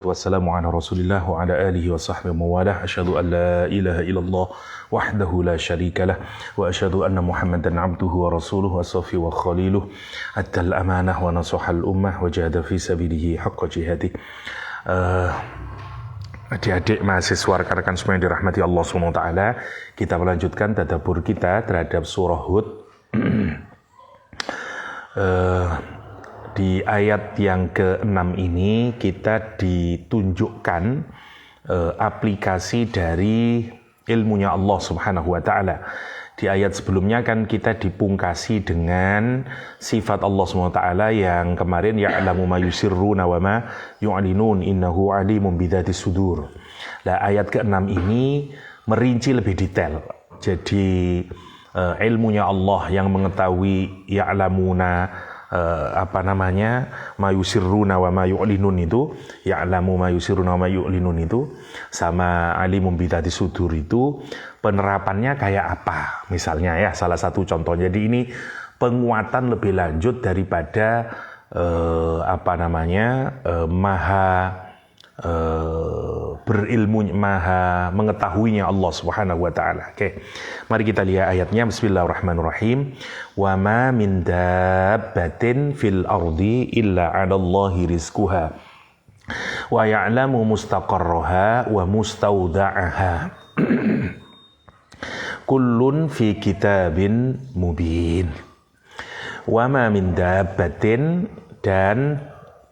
Wassalamu ala rasulillah wa ala alihi wa sahbihi wa mawalah. Asyhadu an la ilaha illallah wahdahu la syarika lah wa asyhadu anna Muhammadan abduhu wa rasuluhu wa safi wa khaliluh addal amanah wa nasahal ummah wa jahada fi sabilihi haqqa jihadih. Adik-adik mahasiswa rekan-rekan semua yang dirahmati Allah SWT, kita melanjutkan tadabbur kita terhadap surah Hud. Di ayat yang ke-6 ini kita ditunjukkan aplikasi dari ilmunya Allah Subhanahu wa ta'ala. Di ayat sebelumnya kan kita dipungkasi dengan sifat Allah Subhanahu wa ta'ala yang kemarin ya'lamu ma yusirruna wa ma yu'linun innahu alimun bidzatis sudur. Nah, ayat ke-6 ini merinci lebih detail. Jadi ilmunya Allah yang mengetahui ya'lamuna ma yusirruna wa ma yu'linun itu, ya'lamu ma yusirruna wa ma yu'linun itu sama alimun bidzatis sudur itu penerapannya kayak apa misalnya ya, salah satu contoh. Jadi ini penguatan lebih lanjut daripada maha berilmu, maha mengetahuinya Allah Subhanahu wa ta'ala. Oke. Mari kita lihat ayatnya. Bismillahirrahmanirrahim. Wa ma min dabbatin fil ardi illa 'alallahi rizquha wa ya'lamu mustaqarraha wa mustawda'aha. Kullun fi kitabin mubin. Wa ma min dabbatin, dan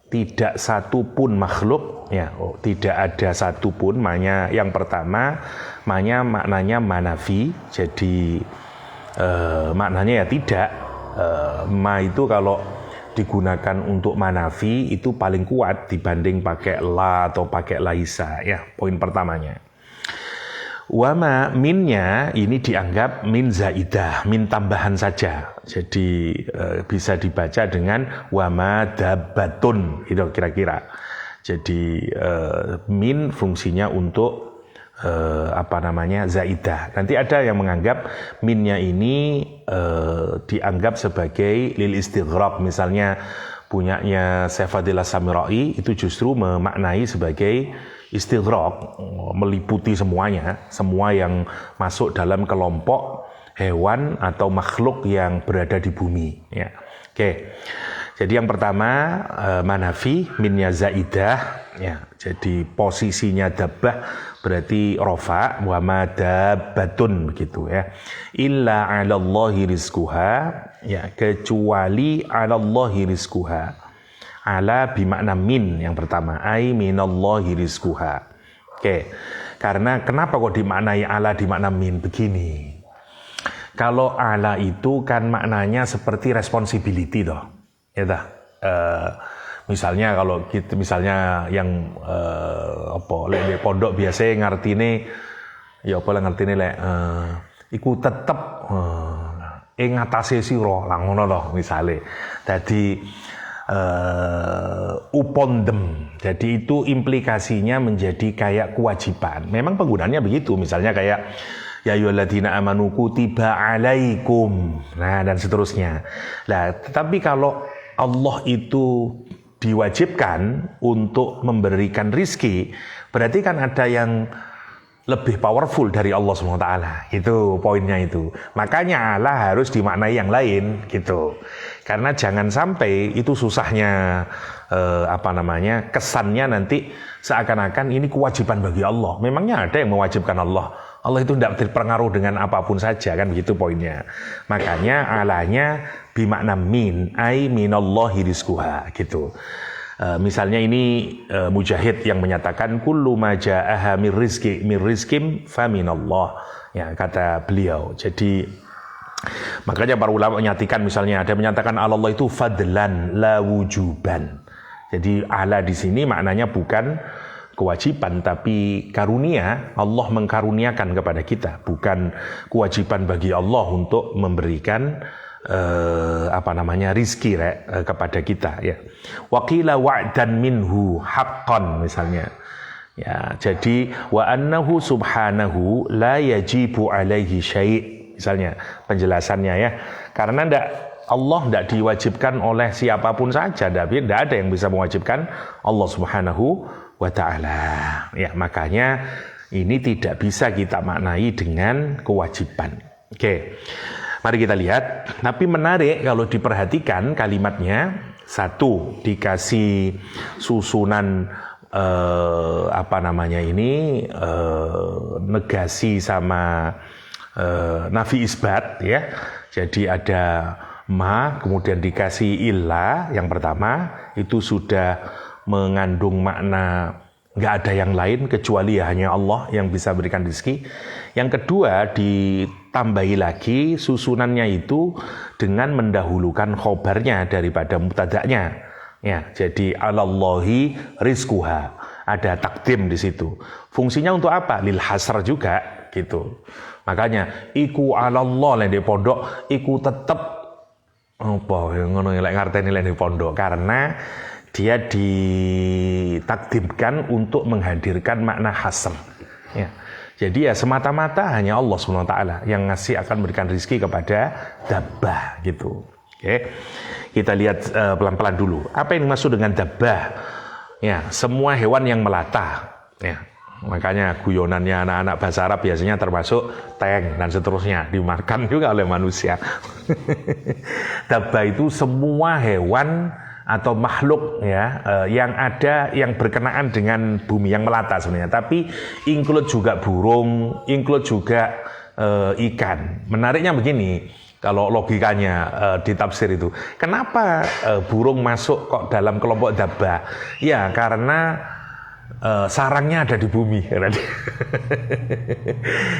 tidak satu pun makhluk ya, tidak ada satu pun. Yang pertama maknanya manafi, jadi maknanya ya tidak. Ma itu kalau digunakan untuk manafi itu paling kuat dibanding pakai la atau pakai laisa ya, poin pertamanya. Wama minnya ini dianggap min zaidah, min tambahan saja. Jadi bisa dibaca dengan wama dabbatun, itu kira-kira. Jadi min fungsinya untuk zaidah. Nanti ada yang menganggap minnya ini dianggap sebagai lil istighraq. Misalnya punyanya Syekh Fadilah Samirai itu justru memaknai sebagai istighraq, meliputi semuanya, semua yang masuk dalam kelompok hewan atau makhluk yang berada di bumi ya. Oke. Jadi yang pertama manafi, minnya zaidah ya. Jadi posisinya dabbah berarti rofa, wa ma dabbatun begitu ya. Illa 'alallahi rizquha ya, kecuali 'alallahi rizquha. Ala bimakna min yang pertama, ai minallahi rizquha. Oke. Karena kenapa kok dimaknai ala dimakna min begini? Kalau ala itu kan maknanya seperti responsibility toh. Ya dah. Misalnya kalau kita yang lek pondok biasa ngartine ya apa lah ngartine lek iku tetep ing ngatasé sira lah ngono toh misale. Dadi upon them. Jadi itu implikasinya menjadi kayak kewajiban. Memang penggunaannya begitu. Misalnya kayak ya ayyuhalladzina amanu kutiba alaikum. Nah, dan seterusnya. Nah, tetapi kalau Allah itu diwajibkan untuk memberikan rizki, berarti kan ada yang lebih powerful dari Allah SWT. Itu poinnya itu. Makanya Allah harus dimaknai yang lain gitu. Karena jangan sampai itu susahnya kesannya nanti seakan-akan ini kewajiban bagi Allah. Memangnya ada yang mewajibkan Allah? Allah itu tidak terpengaruh dengan apapun saja, kan begitu poinnya. Makanya Allahnya bimakna min, ai minallahi rizquha gitu. Misalnya ini Mujahid yang menyatakan kullu ma ja'aha mir rizkim fa minallah ya, kata beliau. Jadi makanya para ulama menyatakan, misalnya ada yang menyatakan Allah itu fadlan la wujuban. Jadi ala di sini maknanya bukan kewajiban tapi karunia. Allah mengkaruniakan kepada kita, bukan kewajiban bagi Allah untuk memberikan rizki kepada kita ya. Waqila wa'dan minhu haqqan misalnya. Ya, jadi wa annahu subhanahu la yajibu alaihi syai'. Misalnya penjelasannya ya. Karena Allah tidak diwajibkan oleh siapapun saja, tidak ada yang bisa mewajibkan Allah Subhanahu wa ta'ala. Ya, makanya ini tidak bisa kita maknai dengan kewajiban. Oke. Mari kita lihat. Tapi menarik kalau diperhatikan kalimatnya. Satu, dikasih susunan negasi sama nafi isbat ya. Jadi ada ma, kemudian dikasih illa yang pertama, itu sudah mengandung makna nggak ada yang lain kecuali hanya Allah yang bisa berikan rezeki. Yang kedua, ditambahi lagi susunannya itu dengan mendahulukan khobarnya daripada mubtada'nya. Ya, jadi alallahi rizquha. Ada takdim di situ. Fungsinya untuk apa? Lil hasr juga gitu. Makanya iku alallah lek di pondok iku tetep apa ngono lek ngarteni lek di pondok karena dia ditakdimkan untuk menghadirkan makna hasr. Ya. Jadi ya semata-mata hanya Allah SWT yang ngasih akan berikan rezeki kepada dabbah gitu. Oke. Kita lihat pelan-pelan dulu. Apa yang dimaksud dengan dabbah? Ya, semua hewan yang melata. Ya. Makanya guyonannya anak-anak bahasa Arab biasanya termasuk tank dan seterusnya dimakan juga oleh manusia. Dabbah itu semua hewan atau makhluk ya yang ada yang berkenaan dengan bumi yang melata sebenarnya, tapi include juga burung, include juga ikan. Menariknya begini, kalau logikanya ditafsir itu, kenapa burung masuk kok dalam kelompok dabbah? Ya karena sarangnya ada di bumi.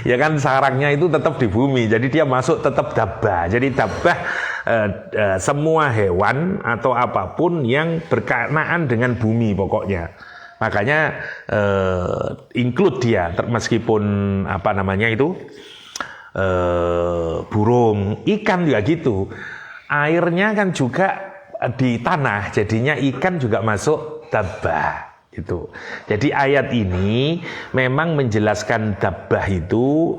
Ya kan sarangnya itu tetap di bumi, jadi dia masuk tetap dabbah. Jadi dabbah semua hewan atau apapun yang berkenaan dengan bumi pokoknya. Makanya include dia meskipun burung, ikan juga gitu. Airnya kan juga di tanah, jadinya ikan juga masuk dabbah gitu. Jadi ayat ini memang menjelaskan dabbah itu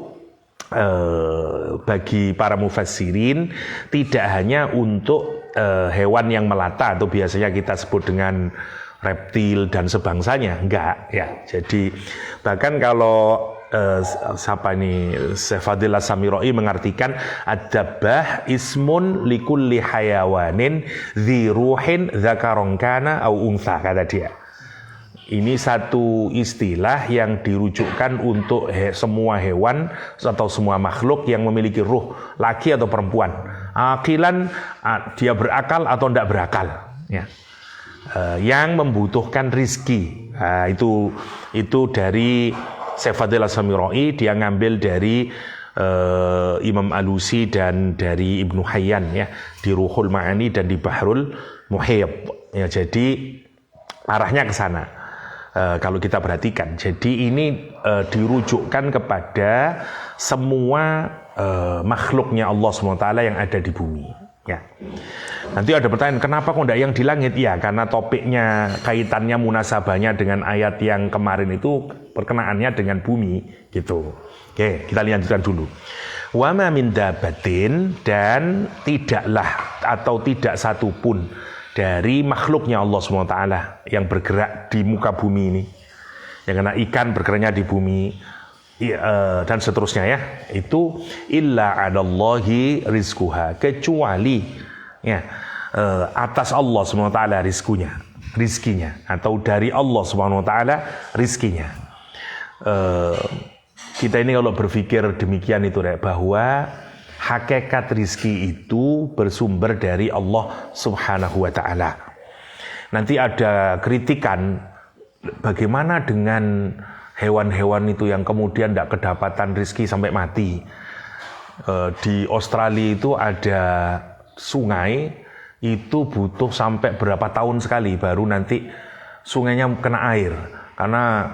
bagi para mufassirin tidak hanya untuk hewan yang melata atau biasanya kita sebut dengan reptil dan sebangsanya, enggak ya. Jadi bahkan kalau Syekh As-Samirai mengartikan ad-dabbah ismun likulli hayawanin dzi ruhin dzakaron kana au untha, kata dia. Ini satu istilah yang dirujukkan untuk semua hewan atau semua makhluk yang memiliki ruh, laki atau perempuan. Akilan, dia berakal atau tidak berakal. Ya. Yang membutuhkan rizki. Itu dari Syekh As-Samirai, dia ngambil dari Imam Alusi dan dari Ibnu Hayyan ya, di Ruhul Ma'ani dan di Bahrul Muhib. Ya, jadi arahnya ke sana. Kalau kita perhatikan, jadi ini dirujukkan kepada semua makhluknya Allah SWT yang ada di bumi. Ya. Nanti ada pertanyaan, kenapa kok tidak yang di langit? Ya, karena topiknya, kaitannya, munasabahnya dengan ayat yang kemarin itu perkenaannya dengan bumi, gitu. Oke, kita lanjutkan dulu. Wa ma min dabbatin, dan tidaklah atau tidak satupun dari makhluknya Allah SWT yang bergerak di muka bumi ini, yang kena ikan bergeraknya di bumi dan seterusnya ya, itu illa adallahi rizquha, kecuali ya atas Allah SWT rizkinya atau dari Allah SWT rizkinya. Kita ini kalau berpikir demikian itu bahwa hakikat rizki itu bersumber dari Allah Subhanahu wa ta'ala. Nanti ada kritikan, bagaimana dengan hewan-hewan itu yang kemudian tidak kedapatan rizki sampai mati. Di Australia itu ada sungai, itu butuh sampai berapa tahun sekali baru nanti sungainya kena air. Karena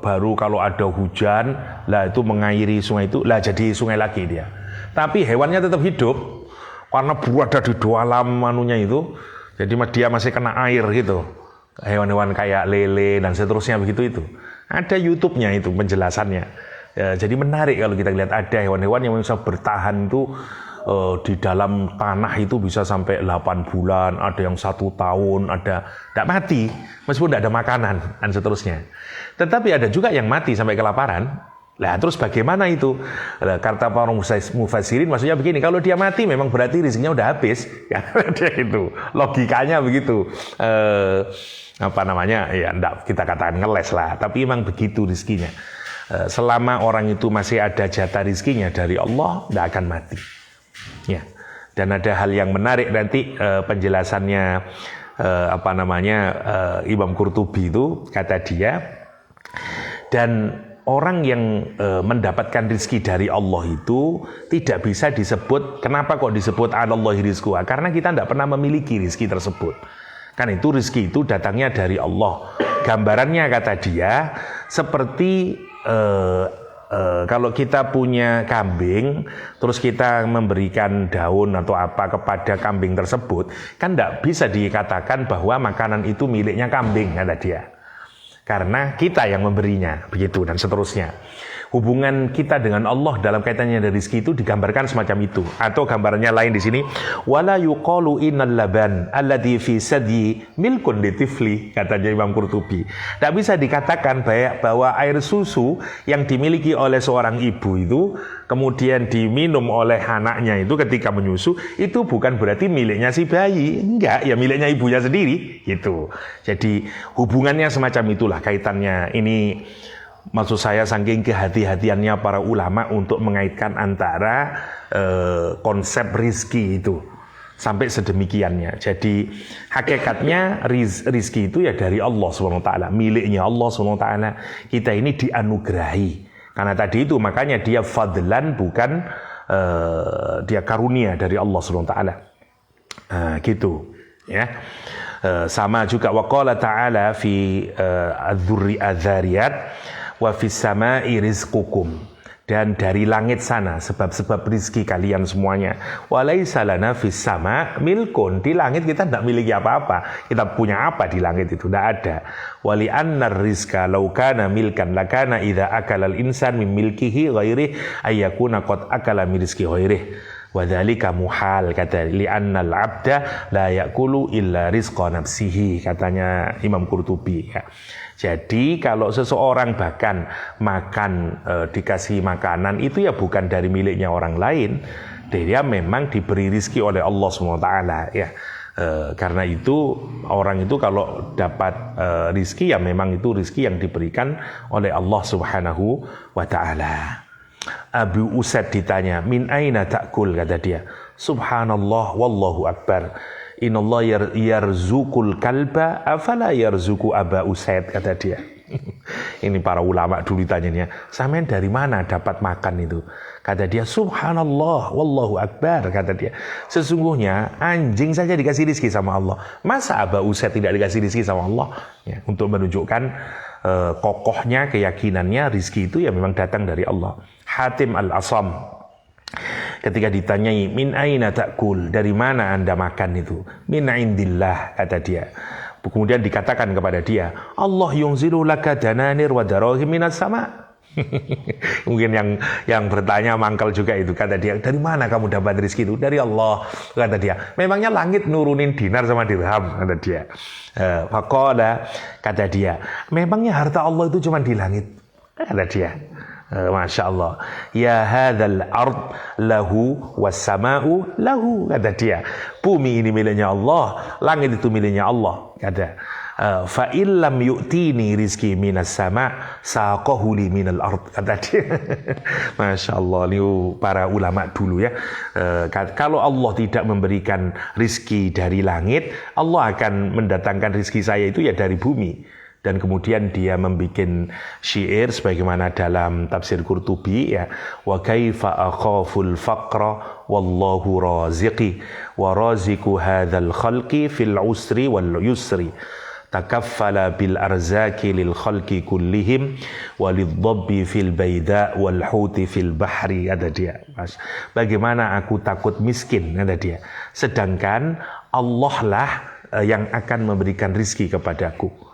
baru kalau ada hujan, lah itu mengairi sungai itu, lah jadi sungai lagi dia. Tapi hewannya tetap hidup karena berada di dalam manunya itu, jadi dia masih kena air gitu. Hewan-hewan kayak lele dan seterusnya begitu itu. Ada YouTube-nya itu penjelasannya. Ya, jadi menarik kalau kita lihat ada hewan-hewan yang bisa bertahan itu di dalam tanah itu bisa sampai 8 bulan, ada yang 1 tahun, ada tidak mati meskipun tidak ada makanan dan seterusnya. Tetapi ada juga yang mati sampai kelaparan. Lah terus bagaimana itu? Kata para mufassirin maksudnya begini, kalau dia mati memang berarti rezekinya udah habis. Ya, dia itu logikanya begitu. Apa namanya? Ya enggak kita katakan ngeles lah, tapi memang begitu rezekinya. Selama orang itu masih ada jatah rezekinya dari Allah, tidak akan mati. Ya. Dan ada hal yang menarik nanti penjelasannya Imam Qurtubi itu kata dia, dan orang yang mendapatkan rezeki dari Allah itu tidak bisa disebut, kenapa kok disebut Allahi rizquha? Karena kita tidak pernah memiliki rezeki tersebut. Kan itu rezeki itu datangnya dari Allah. Gambarannya kata dia seperti kalau kita punya kambing, terus kita memberikan daun atau apa kepada kambing tersebut, kan tidak bisa dikatakan bahwa makanan itu miliknya kambing, kata dia. Karena kita yang memberinya, begitu dan seterusnya. Hubungan kita dengan Allah dalam kaitannya dari rezeki itu digambarkan semacam itu. Atau gambarannya lain di sini, wala yuqalu innal laban alladhi fi sadyi milkun litifli, katanya Imam Qurtubi. Tidak bisa dikatakan bahwa air susu yang dimiliki oleh seorang ibu itu kemudian diminum oleh anaknya itu ketika menyusu, itu bukan berarti miliknya si bayi. Enggak, ya miliknya ibunya sendiri gitu. Jadi hubungannya semacam itulah kaitannya. Ini maksud saya saking kehati-hatiannya para ulama untuk mengaitkan antara konsep rizki itu sampai sedemikiannya. Jadi hakikatnya rizki itu ya dari Allah SWT, miliknya Allah SWT. Kita ini dianugerahi. Karena tadi itu makanya dia fadlan, bukan dia karunia dari Allah SWT. Gitu ya. Sama juga waqala ta'ala fi adz-dzariyat wa fis sama'i rizqukum, dan dari langit sana sebab-sebab rizki kalian semuanya. Walaisa lana fis sama' milkun, di langit kita tidak miliki apa-apa. Kita punya apa di langit itu? Tidak ada. Wali annar rizqa law kana milkan lakana idza akala al-insan min milkihi ghairihi ayyakuna qad akala min rizqi ghairihi. Wadzalika muhal, kata li'annal abda la ya'kulu illa rizqa nafsihi, katanya Imam Qurtubi ya. Jadi kalau seseorang bahkan makan dikasih makanan itu ya bukan dari miliknya orang lain, dia memang diberi rizki oleh Allah SWT ya. Karena itu orang itu kalau dapat rizki ya memang itu rizki yang diberikan oleh Allah Subhanahu wa ta'ala. Abu Usaid ditanya, min aina ta'kul, kata dia. Subhanallah wallahu akbar. Inallah yarzukul kalba afala yarzuku Aba Usaid, kata dia. Ini para ulama dulu tanyanya, sampean dari mana dapat makan itu? Kata dia, subhanallah wallahu akbar, kata dia. Sesungguhnya anjing saja dikasih rizki sama Allah. Masa Aba Usaid tidak dikasih rizki sama Allah? Ya, untuk menunjukkan kokohnya keyakinannya rizki itu ya memang datang dari Allah. Hatim al-Asam ketika ditanyai, min aina ta'kul, dari mana anda makan itu? Min indillah, kata dia. Kemudian dikatakan kepada dia, Allah yunzilu laka dananir wa darahim minas sama. Mungkin yang bertanya mangkal juga itu, kata dia, dari mana kamu dapat rezeki itu? Dari Allah, kata dia. Memangnya langit nurunin dinar sama dirham, kata dia. Faqala, kata dia, memangnya harta Allah itu cuma di langit, kata dia. Masya Allah, ya hadzal ard lahu wassama'u lahu, kata dia. Bumi ini miliknya Allah, langit itu miliknya Allah, kata. Fa illam yu'tini rizki minas sama' saqahu li minal ard, kata dia. Masya Allah, ini para ulama dulu ya. Kalau Allah tidak memberikan rizki dari langit, Allah akan mendatangkan rizki saya itu ya dari bumi. Dan kemudian dia membuat syair sebagaimana dalam tafsir Qurtubi ya, wa kaifa akhaful faqra wallahu raziqi wa raziqu hadzal khalqi fil usri wal yusri takaffala bil arzaki lil khalqi kullihim walidhabbi fil baida wal huti fil bahri, kata dia. Bagaimana aku takut miskin, kata dia, sedangkan Allah lah yang akan memberikan rizki kepadaku.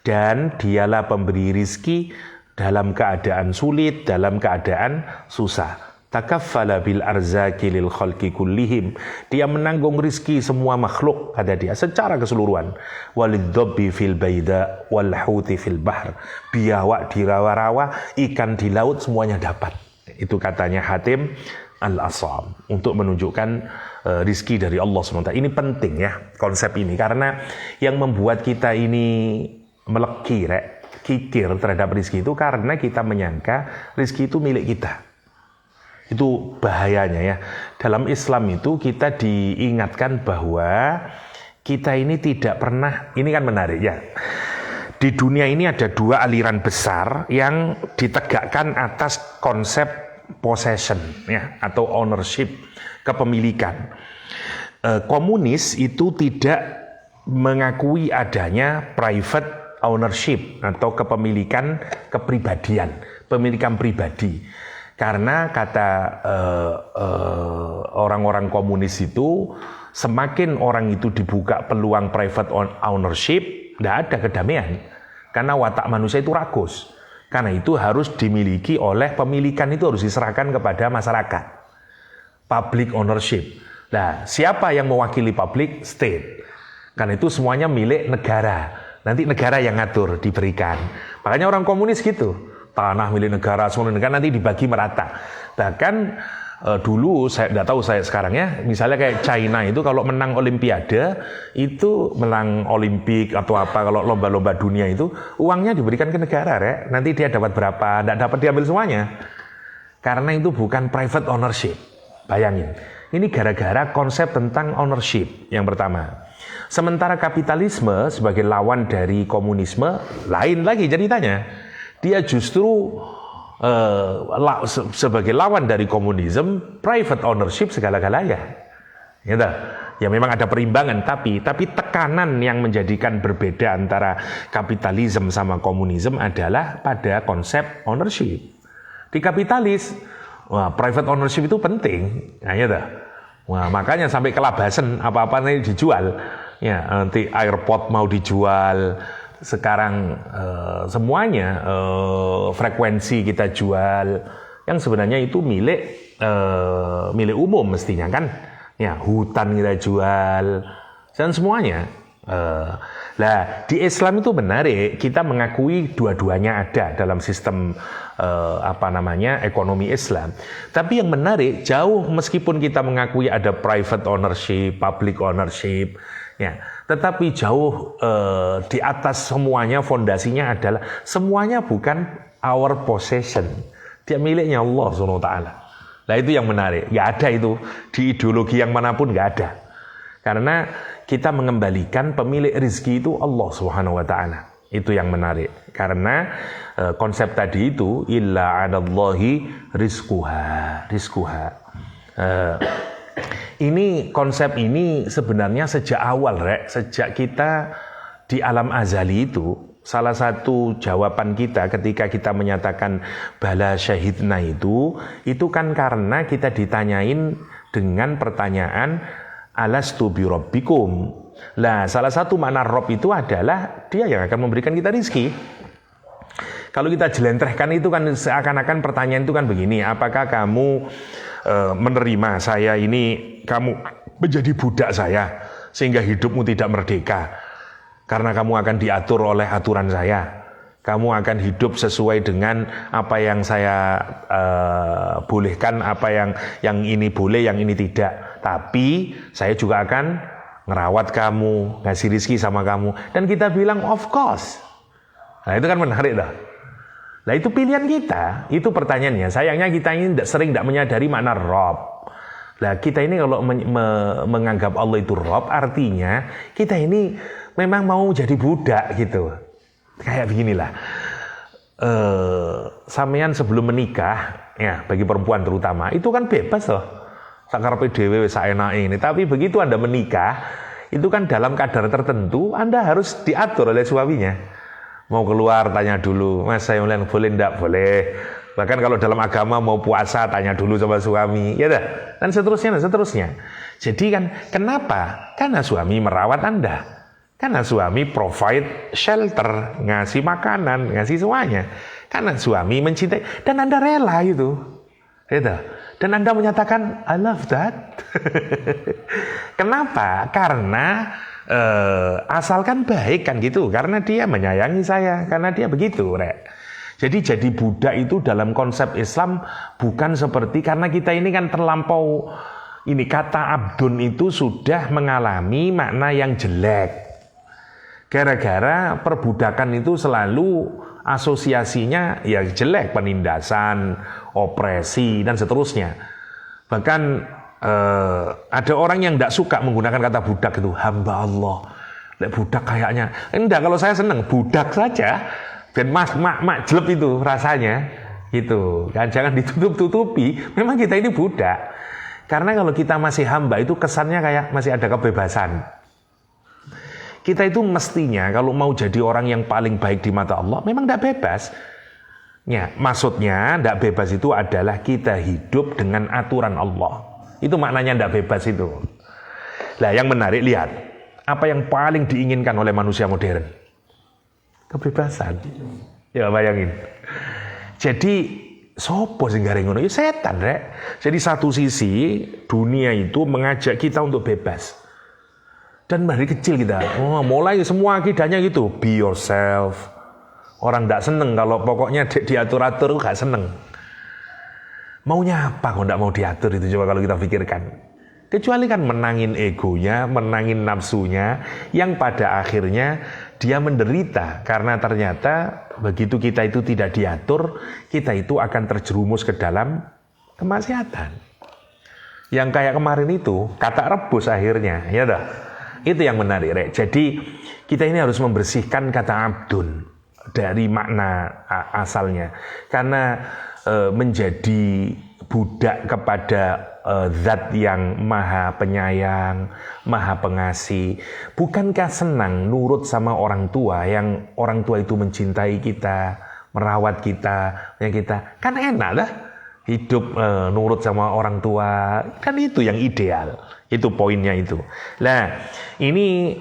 Dan dialah pemberi rizki dalam keadaan sulit, dalam keadaan susah. Takaffala bil arzaki lil khalqi kullihim. Dia menanggung rizki semua makhluk, kata dia, secara keseluruhan. Walidhabbi fil baida wal huti fil bahr. Biawak di rawa-rawa, ikan di laut, semuanya dapat. Itu katanya Hatim Al-Asam. Untuk menunjukkan rizki dari Allah SWT. Ini penting ya, konsep ini. Karena yang membuat kita ini kikir terhadap rizki itu karena kita menyangka rizki itu milik kita. Itu bahayanya ya. Dalam Islam itu kita diingatkan bahwa kita ini tidak pernah, ini kan menarik ya. Di dunia ini ada dua aliran besar yang ditegakkan atas konsep possession ya, atau ownership, kepemilikan. Komunis itu tidak mengakui adanya private ownership atau kepemilikan kepribadian, pemilikan pribadi. Karena kata orang-orang komunis itu, semakin orang itu dibuka peluang private ownership, tidak ada kedamaian. Karena watak manusia itu rakus. Karena itu harus dimiliki oleh pemilikan, itu harus diserahkan kepada masyarakat. Public ownership. Nah, siapa yang mewakili public? State. Karena itu semuanya milik negara. Nanti negara yang ngatur, diberikan. Makanya orang komunis gitu. Tanah milik negara, semua negara nanti dibagi merata. Bahkan dulu, saya tidak tahu saya sekarang ya, misalnya kayak China itu kalau menang Olimpiade, itu menang Olimpik atau apa, kalau lomba-lomba dunia itu, uangnya diberikan ke negara, nanti dia dapat berapa, tidak dapat diambil semuanya. Karena itu bukan private ownership. Bayangin, ini gara-gara konsep tentang ownership yang pertama. Sementara kapitalisme sebagai lawan dari komunisme, lain lagi ceritanya. Dia justru sebagai lawan dari komunisme, private ownership segala-galanya. Gitu. Ya memang ada perimbangan, tapi tekanan yang menjadikan berbeda antara kapitalisme sama komunisme adalah pada konsep ownership. Di kapitalis, private ownership itu penting. Nah, gitu. Makanya sampai kelabasan apa-apa nanti dijual. Ya, nanti airport mau dijual. Sekarang semuanya frekuensi kita jual yang sebenarnya itu milik umum mestinya kan ya, hutan kita jual dan semuanya. Nah, di Islam itu menarik, kita mengakui dua-duanya ada dalam sistem ekonomi Islam. Tapi yang menarik, jauh meskipun kita mengakui ada private ownership, public ownership ya, tetapi jauh di atas semuanya, fondasinya adalah semuanya bukan our possession. Dia miliknya Allah SWT. Nah itu yang menarik. Nggak ada itu di ideologi yang manapun, nggak ada. Karena kita mengembalikan pemilik rezeki itu Allah SWT. Itu yang menarik. Karena konsep tadi itu illa 'alallahi rizquha. Ini konsep ini sebenarnya sejak awal, sejak kita di alam azali itu, salah satu jawaban kita ketika kita menyatakan bala syahidna itu kan karena kita ditanyain dengan pertanyaan alastu bi rabbikum. Lah, salah satu makna Rob itu adalah dia yang akan memberikan kita rizki. Kalau kita jelentrehkan itu kan seakan-akan pertanyaan itu kan begini, apakah kamu menerima saya ini, kamu menjadi budak saya sehingga hidupmu tidak merdeka karena kamu akan diatur oleh aturan saya, kamu akan hidup sesuai dengan apa yang saya bolehkan, apa yang ini boleh, yang ini tidak, tapi saya juga akan ngerawat kamu, ngasih rizki sama kamu. Dan kita bilang of course. Nah itu kan menarik dah. Nah itu pilihan kita, itu pertanyaannya. Sayangnya kita ini sering tidak menyadari makna Rob. Nah kita ini kalau menganggap Allah itu Rob, artinya kita ini memang mau jadi budak gitu. Kayak beginilah. Sampean sebelum menikah, ya bagi perempuan terutama, itu kan bebas loh. Sakarepe dhewe wis saenake ini. Tapi begitu Anda menikah, itu kan dalam kadar tertentu Anda harus diatur oleh suaminya. Mau keluar tanya dulu, Mas saya boleh enggak? Boleh. Bahkan kalau dalam agama mau puasa tanya dulu sama suami, ya dah. Dan seterusnya. Jadi kan kenapa? Karena suami merawat Anda. Karena suami provide shelter, ngasih makanan, ngasih semuanya. Karena suami mencintai dan Anda rela itu. Gitu. Dan Anda menyatakan I love that. Kenapa? Karena asalkan baik kan gitu, karena dia menyayangi saya, karena dia begitu, Rek. Jadi budak itu dalam konsep Islam bukan seperti, karena kita ini kan terlampau, ini kata abdun itu sudah mengalami makna yang jelek. Gara-gara perbudakan itu selalu asosiasinya ya jelek, penindasan, opresi dan seterusnya. Bahkan ada orang yang tidak suka menggunakan kata budak itu, hamba Allah. Budak kayaknya, enggak, kalau saya senang budak saja, dan mak jelek itu rasanya, gitu. Kan jangan ditutup-tutupi. Memang kita ini budak. Karena kalau kita masih hamba itu kesannya kayak masih ada kebebasan. Kita itu mestinya kalau mau jadi orang yang paling baik di mata Allah, memang tidak bebas. Ya, maksudnya tidak bebas itu adalah kita hidup dengan aturan Allah. Itu maknanya tidak bebas itu. Nah, yang menarik, lihat. Apa yang paling diinginkan oleh manusia modern? Kebebasan. Ya, bayangin. Jadi, sopo sing garing ngono? Ya setan, Rek. Jadi satu sisi, dunia itu mengajak kita untuk bebas. Dan dari kecil kita, mulai semua akidahnya gitu. Be yourself. Orang tidak seneng kalau pokoknya diatur-atur, gak seneng. Maunya apa kok tidak mau diatur itu, coba kalau kita pikirkan. Kecuali kan menangin egonya, menangin nafsunya, yang pada akhirnya dia menderita. Karena ternyata begitu kita itu tidak diatur, kita itu akan terjerumus ke dalam kemaksiatan. Yang kayak kemarin itu, kata rebus akhirnya, ya dah. Itu yang menarik, Rek. Jadi kita ini harus membersihkan kata abdun dari makna asalnya. Karena menjadi budak kepada zat yang maha penyayang, maha pengasih. Bukankah senang nurut sama orang tua, yang orang tua itu mencintai kita, merawat kita, yang kita kan enak lah hidup nurut sama orang tua, kan itu yang ideal. Itu poinnya itu. Nah, ini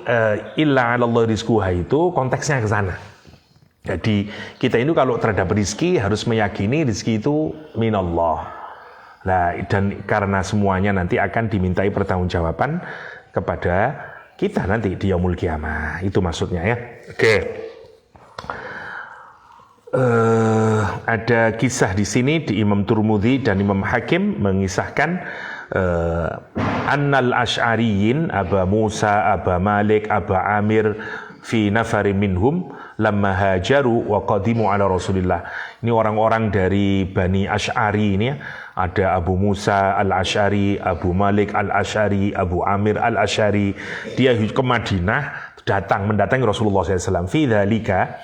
illa 'alallah rizquha itu konteksnya ke sana. Jadi kita ini kalau terhadap rizki harus meyakini rizki itu minallah. Nah, dan karena semuanya nanti akan dimintai pertanggungjawaban kepada kita nanti di yaumul qiyamah. Itu maksudnya ya. Oke. Ada kisah di sini di Imam Turmudi dan Imam Hakim mengisahkan annal asy'ariyin Aba Musa, Aba Malik, Aba Amir fi nafarin minhum lamma hajaru wa qadimu ala Rasulillah. Ini orang-orang dari Bani Asy'ari ini ya. Ada Abu Musa al-Asy'ari, Abu Malik al-Asy'ari, Abu Amir al-Asy'ari. Dia ke Madinah, mendatangi Rasulullah SAW. Fi dzalika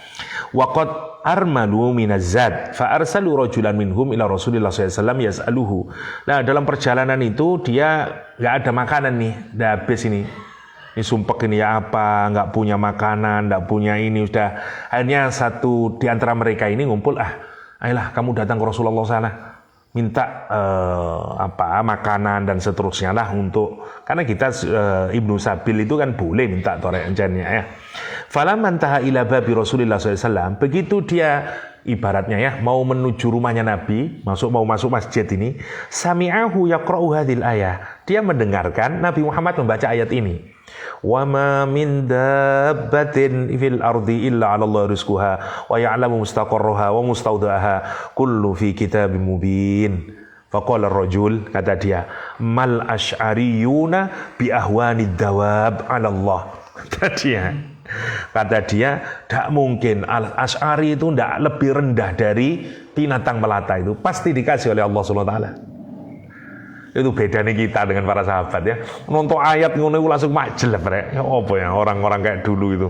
wa qad armalu minaz-zad fa arsalu rajulan minhum ila Rasulillah SAW yas'aluhu. Nah, dalam perjalanan itu dia enggak ada makanan nih, udah habis ini. Ini sumpek ini ya apa, nggak punya makanan, nggak punya ini, udah. Akhirnya satu di antara mereka ini ngumpul, ayolah kamu datang ke Rasulullah sana, minta makanan dan seterusnya lah untuk, karena kita Ibnu Sabil itu kan boleh minta torenjannya ya. Falamman taha ila babi Rasulullah SAW, begitu dia ibaratnya ya mau menuju rumahnya Nabi, mau masuk masjid ini, sami'ahu yaqra'u hadhil ayah, dia mendengarkan Nabi Muhammad membaca ayat ini. Wa ma min dabbatin fil ardi illa 'ala Allah rizquha wa ya'lamu mustaqarraha wa mustawda'aha kullu fi kitabim mubin. Faqala ar-rajul, kata dia, mal asy'ariyuna bi ahwanid dawab 'ala Allah. Kata dia, tidak mungkin Al-Asy'ari itu tidak lebih rendah dari binatang melata itu. Pasti dikasih oleh Allah SWT. Itu bedanya kita dengan para sahabat ya. Nonton ayat ngono langsung majelep rek. Ya apa ya orang-orang kayak dulu itu.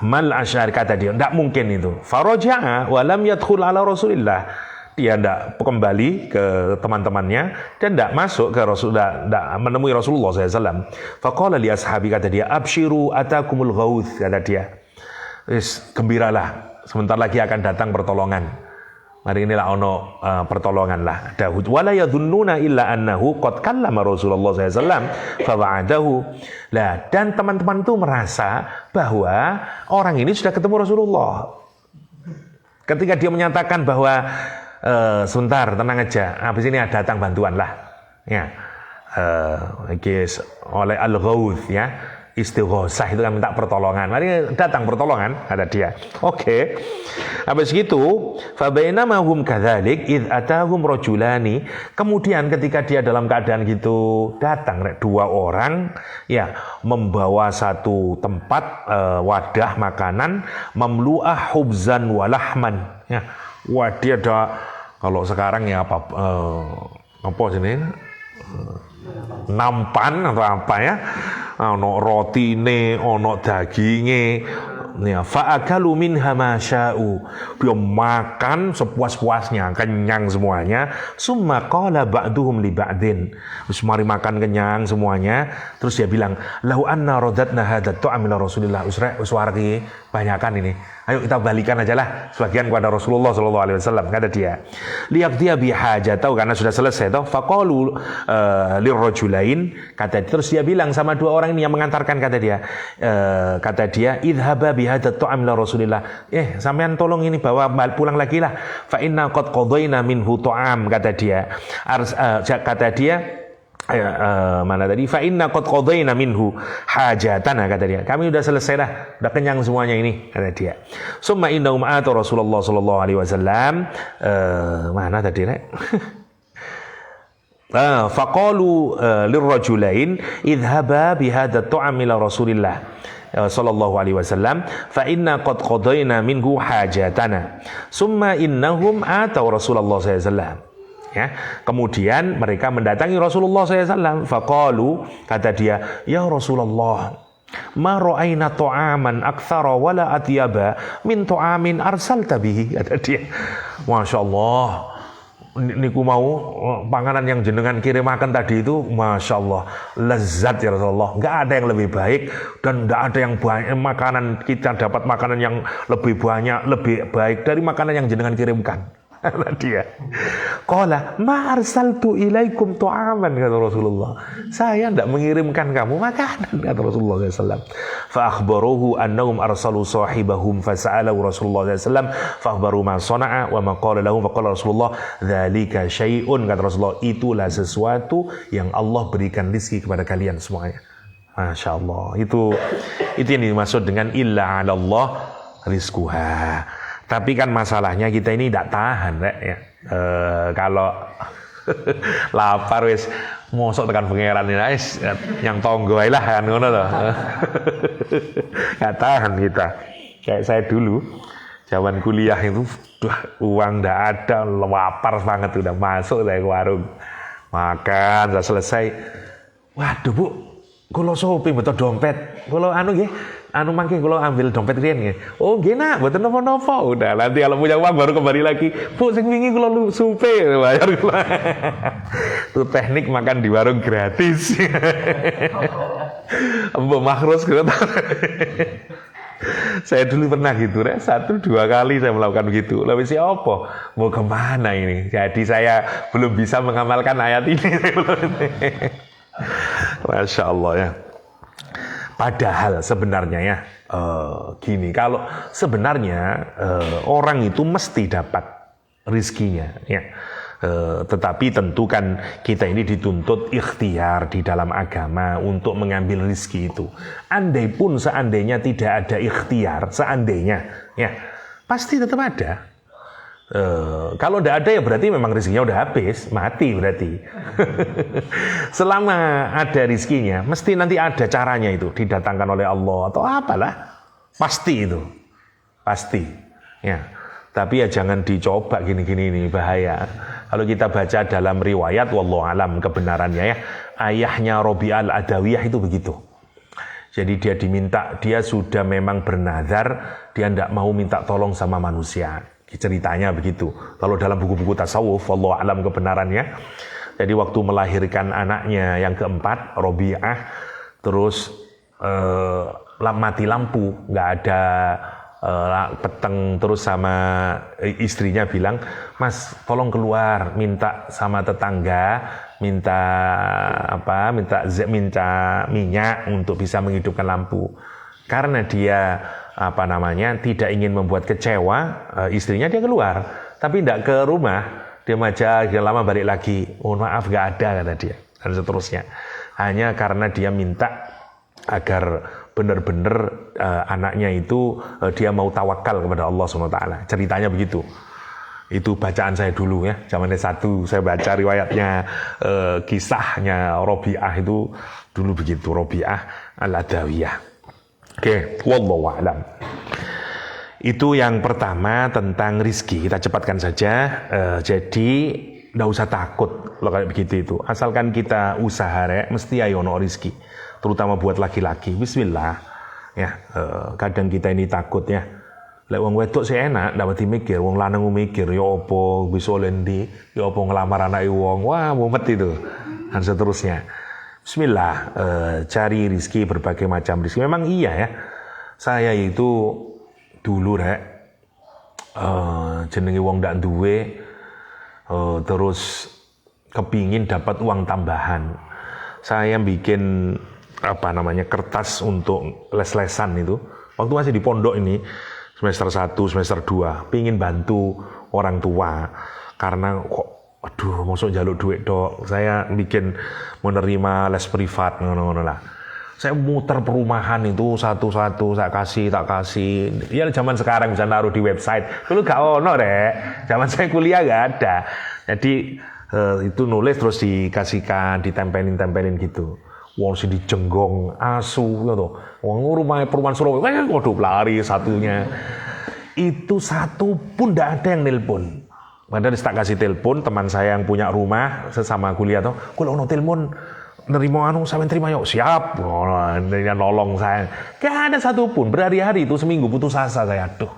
Mal Asy'ari, kata dia, tidak mungkin itu. Faraja'a wa lam yadkhul ala Rasulillah. Dia tidak kembali ke teman-temannya dan tidak masuk ke Rasulullah, tidak menemui Rasulullah SAW. Faqala li ashabi, kata dia, abshiru atakumul ghauth, kata dia. Gembiralah, sebentar lagi akan datang pertolongan. Hari inilah ono pertolongan lah. Dawud wala yadhunnuna illa annahu qad kallama Rasulullah SAW fa wa'adahu. Lah, dan teman-teman itu merasa bahwa orang ini sudah ketemu Rasulullah. Ketika dia menyatakan bahwa sebentar, tenang aja. Habis ini ada datang bantuan lah. Ya. Oleh Al-Ghawth ya. Istighosah itu kan minta pertolongan. Mari datang pertolongan, kata dia. Oke. Habis itu, fa bainama hum kadzalik id atahum rajulani. Kemudian ketika dia dalam keadaan gitu, datang dua orang ya membawa satu tempat wadah makanan mamlu'ah hubzan wa lahman. Ya. Wah, dia ada kalau sekarang ya apa sini? Nampan atau apa ya, ono rotine, ono daginge, ya fa'akalu minha ma sya'u. Dia makan sepuas-puasnya, kenyang semuanya. Summa qala ba'duhum li ba'din. Terus mari makan kenyang semuanya, terus dia bilang, "Lau anna radatna hadat ta'am ila Rasulillah uswarqi." Banyakan ini. Ayo kita balikan aja lah sebagian kepada Rasulullah sallallahu alaihi wasallam, kata dia. Liyaqdiya bihajatau, karena sudah selesai toh. Faqalu lirrajulain, kata terus dia bilang sama dua orang ini yang mengantarkan, kata dia idhaba bihadat ta'am ila Rasulillah. Sampean tolong ini bawa pulang lagi lah. Fa inna qad qadaina minhu ta'am, kata dia. Mana tadi fa inna qad qadaina minhu hajatana, kata dia. Kami sudah selesai dah, sudah kenyang semuanya ini, kata dia. Summa innahum atu Rasulullah sallallahu alaihi wasallam. Mana tadi rek? Faqalu lirrajulain idhaba bihadha at-ta'am ila Rasulillah sallallahu alaihi wasallam fa inna qad qadaina minhu hajatana. Summa innahum atu Rasulullah sallallahu alaihi wasallam. Ya, kemudian mereka mendatangi Rasulullah SAW. Faqalu, kata dia, ya Rasulullah, ma ra'ayna ta'aman aktsara wala atyaba min ta'amin arsalta bihi, kata dia. Masya Allah, niku mau panganan yang jenengan kirimaken tadi itu, Masya Allah, lezat ya Rasulullah. Nggak ada yang lebih baik dan nggak ada yang banyak makanan, kita dapat makanan yang lebih banyak, lebih baik dari makanan yang jenengan kirimkan. Dia qala ma arsaltu ilaikum ta'aman, kata Rasulullah, saya tidak mengirimkan kamu makanan, kata Rasulullah SAW. Fa akhbaruhu annahum arsalu sahibahum fa sa'alahu Rasulullah SAW fa akhbaru ma sana'a wa ma qala lahum fa qala Rasulullah dzalika syai'un, kata Rasulullah, itulah sesuatu yang Allah berikan rezeki kepada kalian semuanya. Masya Allah, itu yang dimaksud dengan illa 'ala Allah rizquha. Tapi kan masalahnya kita ini tidak tahan, ya. Kalau lapar wis mosok tekan pangeran ini, yang tonggo ae lah kan ngono to. Enggak tahan kita. Kayak saya dulu zaman kuliah itu uang ndak ada, lapar banget, udah masuk saya ke warung. Makan, sudah selesai. Waduh, Bu, kula sopi beto dompet. Kula mangke kula ambil dompet riyen nggih. Oh nggih nak, mboten napa-napa. Udah nanti kalau punya uang baru kembali lagi. Bu sing wingi kula supe bayar kula. Itu teknik makan di warung gratis. Mbok makros gitu. Saya dulu pernah gitu, 1-2 kali saya melakukan begitu. Lalu siapa? Mau kemana ini? Jadi saya belum bisa mengamalkan ayat ini. Masya Allah ya. Padahal sebenarnya ya gini, kalau sebenarnya orang itu mesti dapat rizkinya ya. Tetapi tentu kan kita ini dituntut ikhtiar di dalam agama untuk mengambil rizki itu. Andai pun seandainya tidak ada ikhtiar, seandainya ya pasti tetap ada. Kalau tidak ada ya berarti memang rizkinya udah habis, mati berarti. Selama ada rizkinya, mesti nanti ada caranya itu didatangkan oleh Allah atau apalah, pasti itu, pasti. Ya, tapi ya jangan dicoba gini-gini ini bahaya. Kalau kita baca dalam riwayat, wallahu alam kebenarannya ya, ayahnya Robi al-Adawiyah itu begitu. Jadi dia sudah memang bernazar, dia tidak mau minta tolong sama manusia. Ceritanya begitu. Kalau dalam buku-buku tasawuf, wallahu alam kebenarannya. Jadi waktu melahirkan anaknya yang keempat, Robi'ah, terus mati lampu, nggak ada peteng, terus sama istrinya bilang, Mas, tolong keluar, minta sama tetangga, minta minyak untuk bisa menghidupkan lampu. Karena dia tidak ingin membuat kecewa istrinya, dia keluar. tapi tidak ke rumah, diam aja, dia lama balik lagi, mohon maaf nggak ada kata dia, dan seterusnya. Hanya karena dia minta agar benar-benar anaknya itu dia mau tawakal kepada Allah SWT. Ceritanya begitu. Itu bacaan saya dulu ya, zaman S1 saya baca riwayatnya, kisahnya Robi'ah itu dulu begitu, Robi'ah Al-Adawiyah. Oke, wallahu a'lam. Itu yang pertama tentang rizki. Kita cepatkan saja. Jadi nggak usah takut kalau kayak begitu itu. Asalkan kita usaha mesti ayo ono rizki. Terutama buat laki-laki. Bismillah. Ya, kadang kita ini takut ya. Lek wong wedok sih enak, dapat mikir. Wong lanang mikir, ya opo bisa lendi, ya opo ngelamar anak wong. Wah, mumet itu. Dan seterusnya. Bismillah. Cari rizki, berbagai macam rizki. Memang iya ya. Saya itu dulu jenenge wong ndak duwe, terus kepingin dapat uang tambahan. Saya bikin kertas untuk les-lesan itu. Waktu masih di pondok ini, semester 1, semester 2, pingin bantu orang tua. Karena kok aduh mosok njaluk duit dok. Saya bikin menerima les privat ngono-ngono lah. Saya muter perumahan itu satu-satu, tak kasih. Ya zaman sekarang bisa naruh di website. Dulu gak ono zaman saya kuliah gak ada. Jadi itu nulis terus dikasihkan, ditempelin gitu. Wong sing dijenggong asu gitu. Wong rumah perumahan Surabaya, waduh lari satunya. Itu satu pun ndak ada yang nelpon. Padahal tak kasih telepon teman saya yang punya rumah sesama kuliah tuh, kalau ono telepon nerima saya terima yuk, siap. Dia nolong saya. Gak ada satupun. Berhari-hari itu seminggu putus asa saya. Aduh,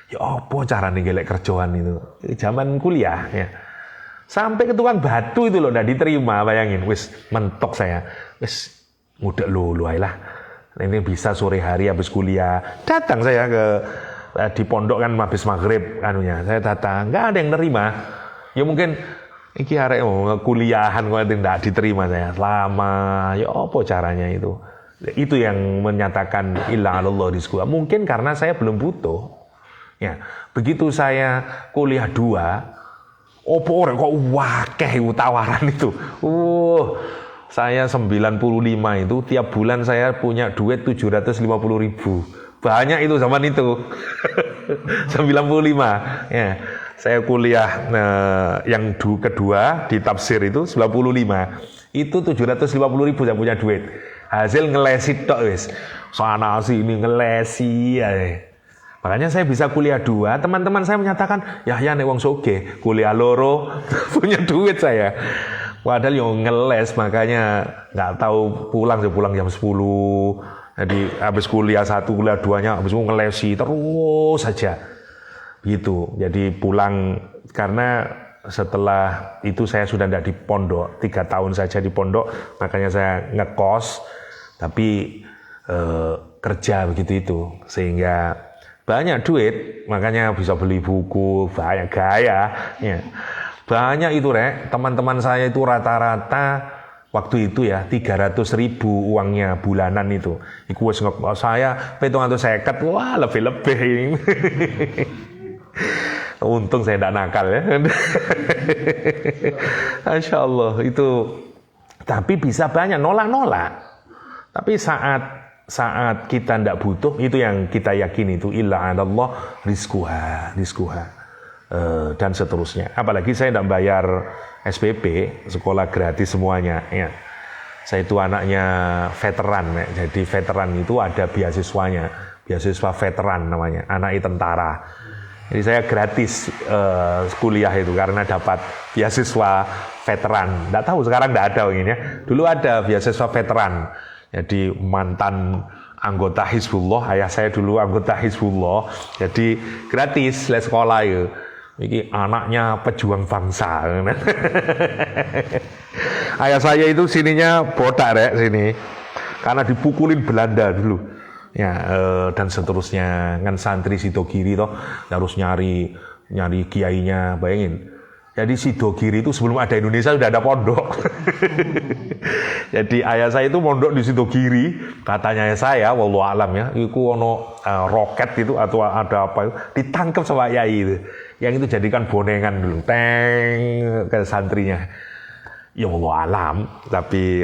ya apa cara nih gelek kerjaan itu. Zaman kuliah ya. Sampai ke tukang batu itu loh, udah diterima, bayangin. Wis mentok saya. Wis mudah lulu ayolah. Ini bisa sore hari habis kuliah. Datang saya ke di pondok kan habis maghrib anunya. Saya datang, nggak ada yang nerima. Ya mungkin iki arek kuliahan kok tidak diterima saya. Lama, ya apa caranya itu? Itu yang menyatakan illa 'alallah rizqu. Mungkin karena saya belum butuh. Ya, begitu saya kuliah 2, opo orang kok wakeh tawaran itu. Saya 95 itu tiap bulan saya punya duit 750.000. Banyak itu zaman itu. 95 ya. Saya kuliah yang kedua di tafsir itu 95. Itu 750.000 saya punya duit. Hasil ngelesi tok wis. Sana sini ngelesi ya. Makanya saya bisa kuliah 2. Teman-teman saya menyatakan, ya nek wong soge, kuliah loro punya duit saya. Padahal yang ngeles, makanya nggak tahu pulang jam 10. Jadi habis kuliah 1, kuliah 2-nya habis ngelesi terus saja. Gitu. Jadi pulang karena setelah itu saya sudah tidak di pondok, 3 tahun saja di pondok, makanya saya ngekos, tapi kerja begitu itu, sehingga banyak duit, makanya bisa beli buku, banyak gaya, ya. Banyak itu teman-teman saya itu rata-rata waktu itu ya 300.000 uangnya bulanan itu. Iku wis saya 750, wah lebih-lebih ini. Untung saya tidak nakal ya. Masya Allah itu. Tapi bisa banyak nolak. Tapi saat kita tidak butuh, itu yang kita yakini itu illa 'alallah rizquha. Dan seterusnya. Apalagi saya tidak bayar SPP, sekolah gratis semuanya. Ya. Saya itu anaknya veteran, ya. Jadi veteran itu ada beasiswanya, beasiswa veteran namanya, anak tentara. Jadi saya gratis kuliah itu karena dapat beasiswa veteran. Tidak tahu sekarang tidak ada ini ya. Dulu ada beasiswa veteran. Jadi mantan anggota Hizbullah, ayah saya dulu anggota Hizbullah. Jadi gratis les sekolah ya. Ini anaknya pejuang bangsa. Ayah saya itu sininya botak sini. Karena dipukulin Belanda dulu. Ya, dan seterusnya. Kan santri Sidogiri toh harus nyari kiainya, bayangin. Jadi Sidogiri itu sebelum ada Indonesia sudah ada pondok. Jadi ayah saya itu pondok di Sidogiri, katanya saya, wallahu alam ya, itu ono roket itu atau ada apa itu ditangkap sama yai itu. Yang itu jadikan bonengan dulu, teng ke santrinya. Ya Allah alam, tapi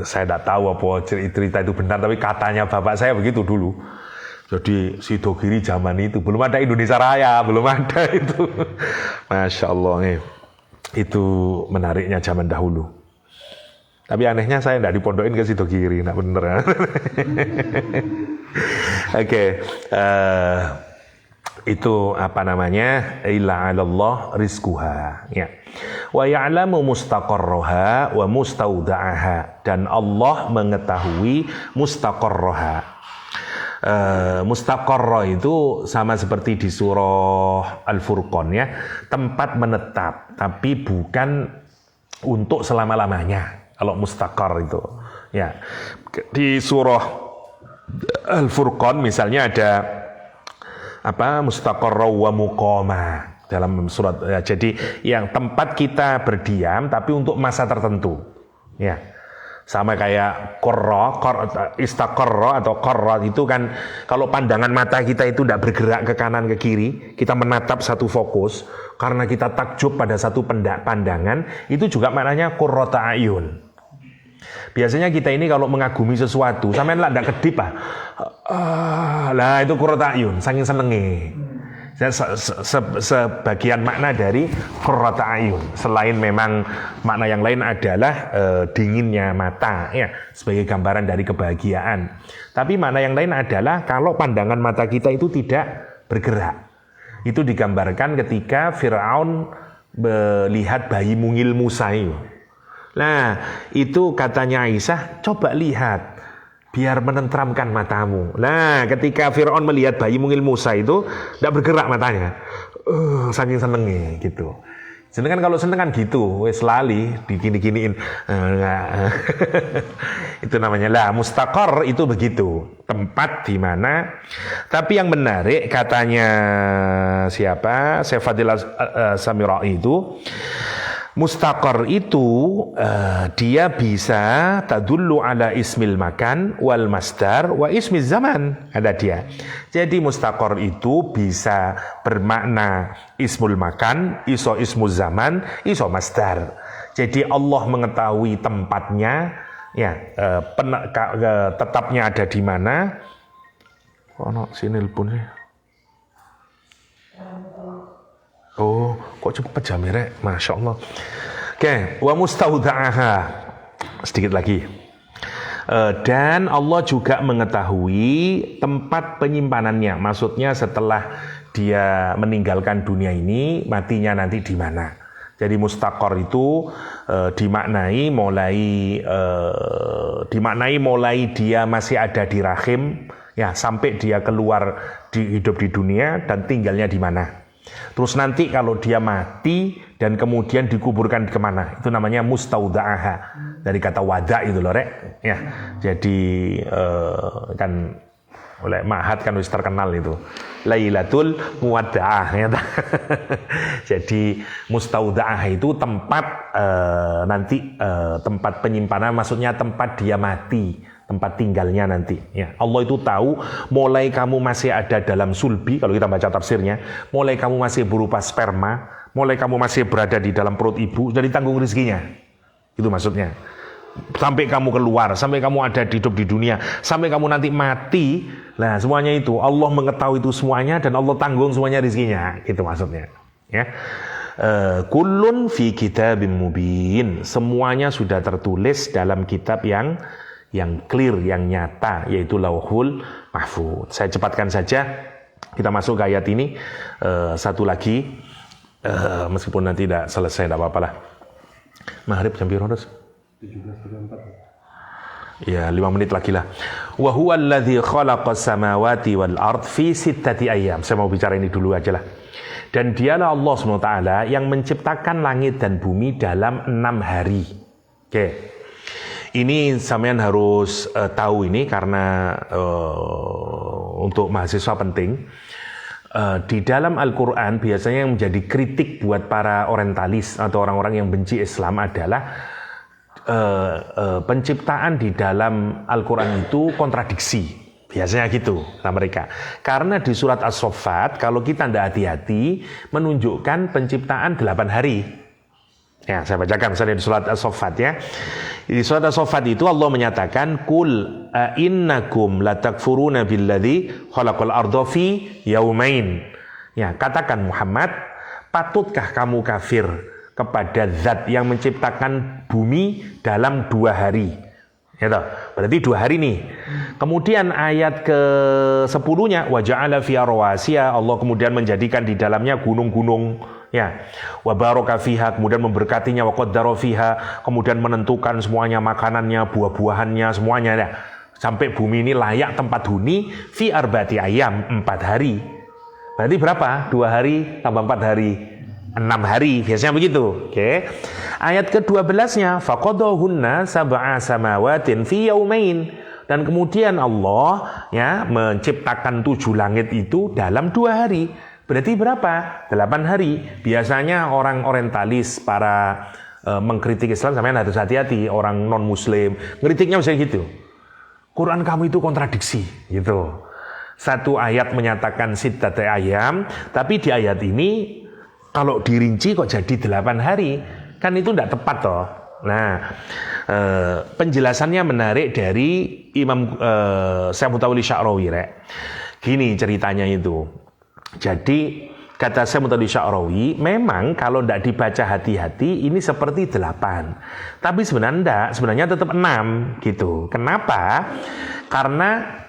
saya tidak tahu apa cerita itu benar, tapi katanya bapak saya begitu dulu. Jadi Sidogiri zaman itu belum ada Indonesia Raya, belum ada itu. Masya Allah nih, itu menariknya zaman dahulu. Tapi anehnya saya tidak dipondokin ke Sidogiri, tidak bener. Oke. Itu apa namanya, illa 'alallah rizquha, ya. Wa ya'lamu mustaqarraha wa mustauda'aha, dan Allah mengetahui mustaqarraha. Mustaqarra itu sama seperti di surah Al-Furqan, ya, tempat menetap, tapi bukan untuk selama-lamanya. Kalau mustaqar itu, ya, di surah Al-Furqan misalnya ada mustaqarra wa muqama dalam surat, ya, jadi yang tempat kita berdiam tapi untuk masa tertentu, ya, sama kayak istaqarra atau qarra itu kan kalau pandangan mata kita itu tidak bergerak ke kanan ke kiri, kita menatap satu fokus karena kita takjub pada satu pandangan, itu juga maknanya qurrata ayun. Biasanya kita ini kalau mengagumi sesuatu, sampean lah ndak kedip lah itu qurrata ayun, saking senenge. Sebagian makna dari qurrata ayun, selain memang makna yang lain adalah dinginnya mata, ya, sebagai gambaran dari kebahagiaan. Tapi makna yang lain adalah kalau pandangan mata kita itu tidak bergerak. Itu digambarkan ketika Fir'aun melihat bayi mungil Musa itu. Nah, itu katanya Aisyah, coba lihat biar menenteramkan matamu. Nah, ketika Fir'aun melihat bayi mungil Musa itu tidak bergerak matanya, saking senengnya gitu. Sedangkan kalau seneng kan gitu, wes lali digini-giniin. Itu namanya lah mustaqar, itu begitu, tempat di mana. Tapi yang menarik katanya siapa? Syekh Samirai itu, mustaqar itu dia bisa tadullu ala ismil makan wal masdar wa ismiz zaman, ada dia. Jadi mustaqar itu bisa bermakna ismul makan, iso ismuz zaman, iso masdar. Jadi Allah mengetahui tempatnya, ya, tetapnya ada di mana. Ono sini pun ya. Oh, kok cepet jamirnya, Masya Allah. Oke, wa mustauda'aha. Sedikit lagi. Dan Allah juga mengetahui tempat penyimpanannya. Maksudnya setelah dia meninggalkan dunia ini, matinya nanti di mana. Jadi mustaqar itu dimaknai mulai dia masih ada di rahim, ya, sampai dia keluar hidup di dunia dan tinggalnya di mana. Terus nanti kalau dia mati dan kemudian dikuburkan kemana, itu namanya mustauda'aha, dari kata wada itu loh, rek, ya. Jadi kan oleh Ma'had kan wis terkenal itu Lailatul Muwadda'ah, ya. Jadi mustauda'ah itu tempat nanti tempat penyimpanan, maksudnya tempat dia mati, tempat tinggalnya nanti, ya. Allah itu tahu mulai kamu masih ada dalam sulbi, kalau kita baca tafsirnya, mulai kamu masih berupa sperma, mulai kamu masih berada di dalam perut ibu, jadi tanggung rezekinya. Itu maksudnya. Sampai kamu keluar, sampai kamu ada hidup di dunia, sampai kamu nanti mati, nah semuanya itu Allah mengetahui itu semuanya dan Allah tanggung semuanya rezekinya. Itu maksudnya, ya. Kullun fi kitabim mubin, semuanya sudah tertulis dalam kitab yang clear, yang nyata, yaitu Lauhul Mahfuz. Saya cepatkan saja, kita masuk ke ayat ini. Satu lagi, meskipun nanti tidak selesai, tidak apa-apa lah. Maghrib jam berapa? 17.04. Ya, 5 menit lagi lah. Wa huwa alladzi khalaqas samawati wal ard fi sittati ayyam. Saya mau bicara ini dulu aja lah. Dan dialah Allah SWT yang menciptakan langit dan bumi dalam 6 hari. Oke. Ini sampean harus tahu ini karena untuk mahasiswa penting. Di dalam Al-Quran biasanya yang menjadi kritik buat para orientalis atau orang-orang yang benci Islam adalah penciptaan di dalam Al-Quran itu kontradiksi. Biasanya gitu nah mereka. Karena di surat As-Saffat kalau kita tidak hati-hati menunjukkan penciptaan 8 hari. Ya, saya bacakan misalnya di surat As-Saffat ya. Di surat As-Saffat itu Allah menyatakan kul innakum latakfuruna billadzi khalaqal arda fi yaumain. Ya, katakan Muhammad, patutkah kamu kafir kepada zat yang menciptakan bumi dalam 2 hari? Ya toh, berarti 2 hari nih. Kemudian ayat ke-10-nya wa ja'ala fiha rawasiya, Allah kemudian menjadikan di dalamnya gunung-gunung ya. Wa baraka fiha, kemudian memberkatinya, wa qaddara fiha, kemudian menentukan semuanya makanannya, buah-buahannya semuanya ya. Sampai bumi ini layak tempat huni fi arba'ati ayam, 4 hari. Berarti berapa? 2 hari tambah 4 hari. 6 hari, biasanya begitu. Oke. Ayat ke-12-nya faqadahunna sab'a samawatin fi yaumain. Dan kemudian Allah ya menciptakan 7 langit itu dalam 2 hari. Berarti berapa? 8 hari. Biasanya orang orientalis para mengkritik Islam sampean harus hati-hati, orang non muslim. Ngeritiknya misalnya gitu. Quran kamu itu kontradiksi gitu. Satu ayat menyatakan sittata ayam, tapi di ayat ini kalau dirinci kok jadi 8 hari, kan itu tidak tepat toh. Nah, penjelasannya menarik dari Imam Syekh Mutawalli Sya'rawi. Gini ceritanya itu. Jadi kata Syekh Mutawalli Sya'rawi, memang kalau tidak dibaca hati-hati ini seperti 8. Tapi sebenarnya enggak, sebenarnya tetap 6 gitu. Kenapa? Karena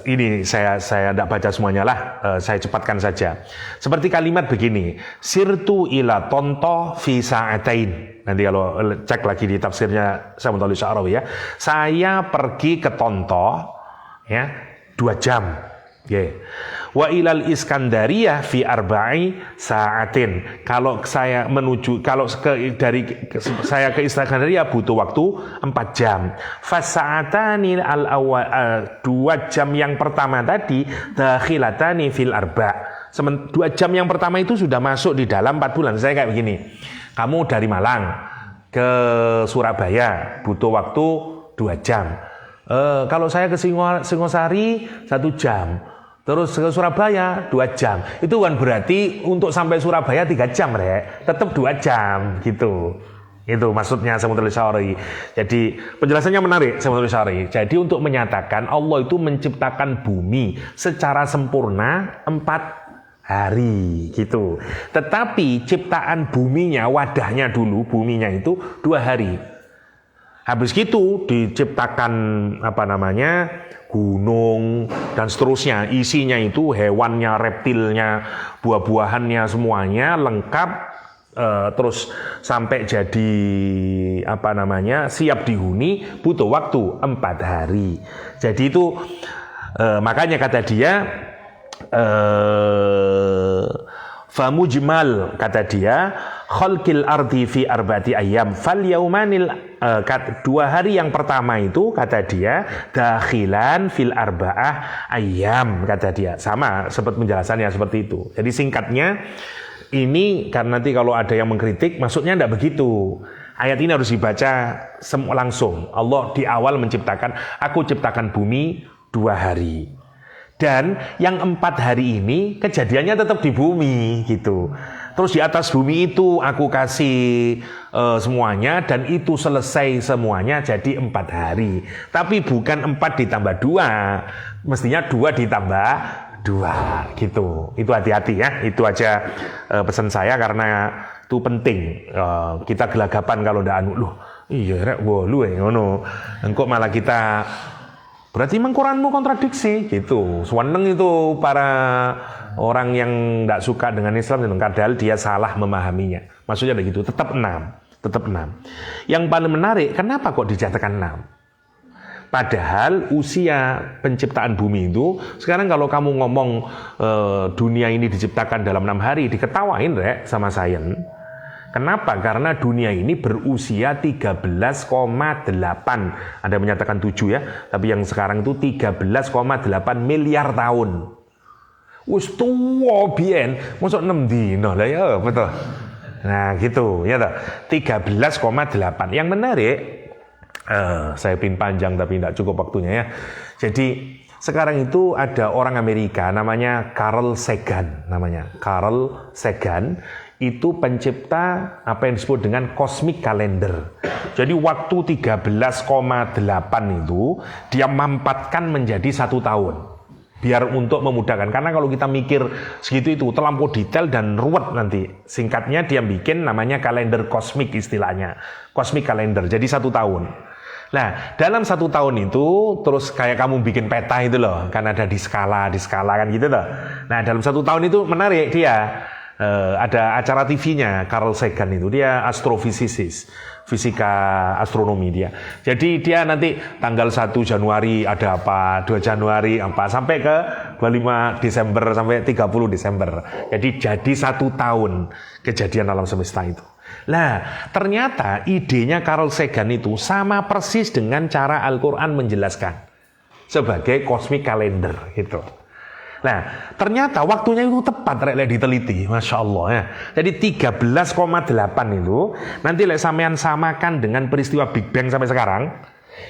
ini saya tidak baca semuanya lah, saya cepatkan saja. Seperti kalimat begini, sirtu ila tonto fi sa'atain. Nanti kalau cek lagi di tafsirnya saya Mutawalli Sya'rawi ya. Saya pergi ke Tonto ya 2 jam. Okay. Wa ilal Iskandariyah fi arba'i sa'atin. Kalau saya saya ke Iskandariyah butuh waktu 4 jam. Fasa'atani al-awwal 2 jam yang pertama tadi dakhilatani fil arba'. 2 jam yang pertama itu sudah masuk di dalam 4 bulan. Saya kayak begini. Kamu dari Malang ke Surabaya butuh waktu 2 jam. Kalau saya ke Singosari 1 jam. Terus ke Surabaya 2 jam. Itu kan berarti untuk sampai Surabaya 3 jam, tetap 2 jam gitu. Itu maksudnya Syekh Mutawalli Sya'rawi. Jadi penjelasannya menarik Syekh Mutawalli Sya'rawi. Jadi untuk menyatakan Allah itu menciptakan bumi secara sempurna 4 hari gitu. Tetapi ciptaan buminya, wadahnya dulu, buminya itu 2 hari. Habis gitu diciptakan gunung dan seterusnya, isinya itu hewannya, reptilnya, buah-buahannya semuanya lengkap, terus sampai jadi siap dihuni butuh waktu 4 hari. Jadi itu makanya kata dia famujmal, kata dia khalqil ardi fi arba'ati ayyam fal yaumanil 2 hari yang pertama itu kata dia dakhilan fil arba'ah ayyam, kata dia. Sama seperti penjelasannya seperti itu. Jadi singkatnya ini karena nanti kalau ada yang mengkritik maksudnya tidak begitu. Ayat ini harus dibaca langsung. Allah di awal menciptakan, aku ciptakan bumi 2 hari. Dan yang 4 hari ini kejadiannya tetap di bumi gitu. Terus di atas bumi itu aku kasih semuanya dan itu selesai semuanya jadi 4 hari. Tapi bukan 4 ditambah 2, mestinya 2 ditambah 2 gitu. Itu hati-hati ya. Itu aja pesan saya karena itu penting. Kita gelagapan kalau ndak loh. Iya rek lu ngono. Engko malah kita berarti memang Quranmu kontradiksi gitu. Seneng itu para orang yang tidak suka dengan Islam, padahal dia salah memahaminya. Maksudnya begitu, tetap 6. Yang paling menarik, kenapa kok dijatuhkan 6? Padahal usia penciptaan bumi itu, sekarang kalau kamu ngomong dunia ini diciptakan dalam 6 hari, diketawain sama sains. Kenapa? Karena dunia ini berusia 13,8. Ada menyatakan 7 ya, tapi yang sekarang itu 13,8 miliar tahun. Wis tuwa biyen, mosok 6 dino lah ya, betul. Nah, gitu ya toh. 13,8. Yang menarik saya pin panjang tapi tidak cukup waktunya ya. Jadi Sekarang itu ada orang Amerika namanya Carl Sagan, itu pencipta apa yang disebut dengan cosmic calendar. Jadi waktu 13,8 itu dia mampatkan menjadi 1 tahun. Biar untuk memudahkan, karena kalau kita mikir segitu itu terlampau detail dan ruwet nanti. Singkatnya dia bikin namanya kalender kosmik istilahnya, cosmic calendar. Jadi 1 tahun. Nah, dalam 1 tahun itu terus kayak kamu bikin peta itu loh, kan ada di skala kan gitu loh. Nah, dalam 1 tahun itu menarik dia. Ada acara TV-nya Carl Sagan itu, dia astrofisikis, fisika astronomi dia. Jadi dia nanti tanggal 1 Januari ada apa, 2 Januari apa, sampai ke 25 Desember sampai 30 Desember. Jadi 1 tahun kejadian alam semesta itu. Nah, ternyata idenya Carl Sagan itu sama persis dengan cara Al-Quran menjelaskan sebagai cosmic calendar gitu. Nah, ternyata waktunya itu tepat rek diteliti, Masya Allah ya. Jadi 13,8 itu nanti sampean samakan dengan peristiwa Big Bang sampai sekarang,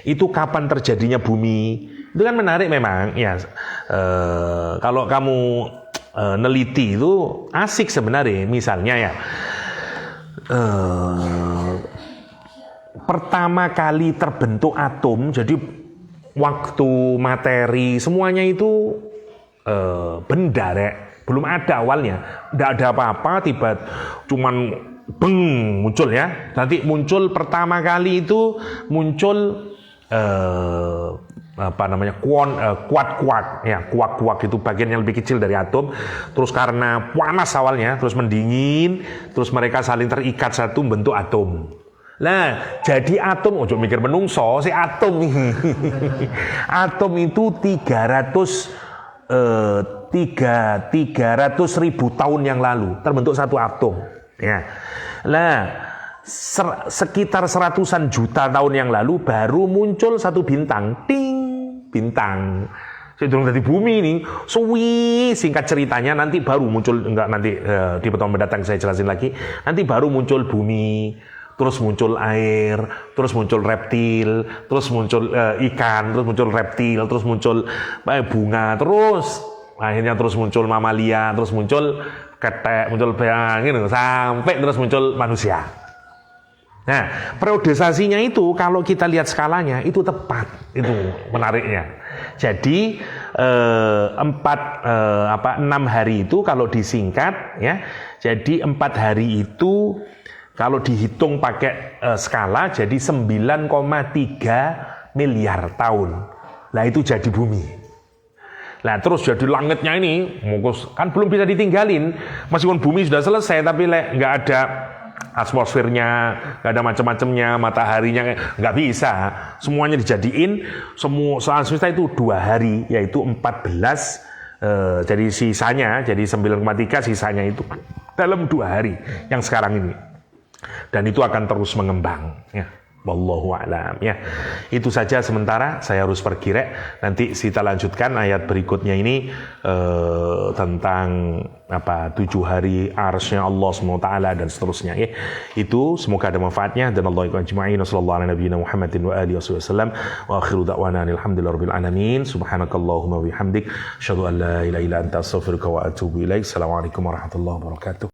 itu kapan terjadinya bumi. Itu kan menarik memang ya. Kalau kamu neliti itu asik sebenarnya. Misalnya ya, pertama kali terbentuk atom, jadi waktu materi semuanya itu benda rek, belum ada awalnya, tidak ada apa-apa, tiba cuman beng muncul ya. Nanti muncul pertama kali itu muncul apa namanya kuak itu bagian yang lebih kecil dari atom. Terus karena panas awalnya, terus mendingin, terus mereka saling terikat satu bentuk atom. Nah, jadi atom, ojo mikir menungso, si atom nih. Atom itu 300.000 tahun yang lalu terbentuk satu atom ya. Nah, sekitar 100-an juta tahun yang lalu baru muncul satu bintang, bintang sedang dari bumi ini suwi. Singkat ceritanya nanti baru muncul, di pertemuan mendatang saya jelasin lagi, nanti baru muncul bumi, terus muncul air, terus muncul reptil, terus muncul ikan, terus muncul reptil, terus muncul bunga, terus akhirnya terus muncul mamalia, terus muncul ketek, muncul gitu, sampai terus muncul manusia. Nah, periodisasinya itu kalau kita lihat skalanya itu tepat, itu menariknya. Jadi 6 hari itu kalau disingkat ya, jadi 4 hari itu kalau dihitung pakai skala jadi 9,3 miliar tahun. Lah itu jadi bumi. Nah terus jadi langitnya ini, kan belum bisa ditinggalin. Meskipun bumi sudah selesai, tapi nggak ada atmosfernya, nggak ada macam-macamnya, mataharinya nggak bisa. Semuanya dijadiin, semua semesta itu 2 hari, yaitu 14. Jadi sisanya, jadi 9,3 sisanya itu dalam 2 hari yang sekarang ini. Dan itu akan terus mengembang ya. Wallahu a'lam ya. Itu saja sementara, saya harus pergi rek. Nanti kita lanjutkan ayat berikutnya ini tentang 7 hari arsy-Nya Allah SWT dan seterusnya ya. Itu semoga ada manfaatnya dan Allah ajma'in. Wassallallahu ala nabiyina Muhammadin wa alihi wasallam wa akhiru da'wana alhamdulillahirabbil alamin. Subhanakallahumma wa bihamdik asyhadu an la ilaha illa anta astaghfiruka wa atubu ilaik. Assalamualaikum warahmatullahi wabarakatuh.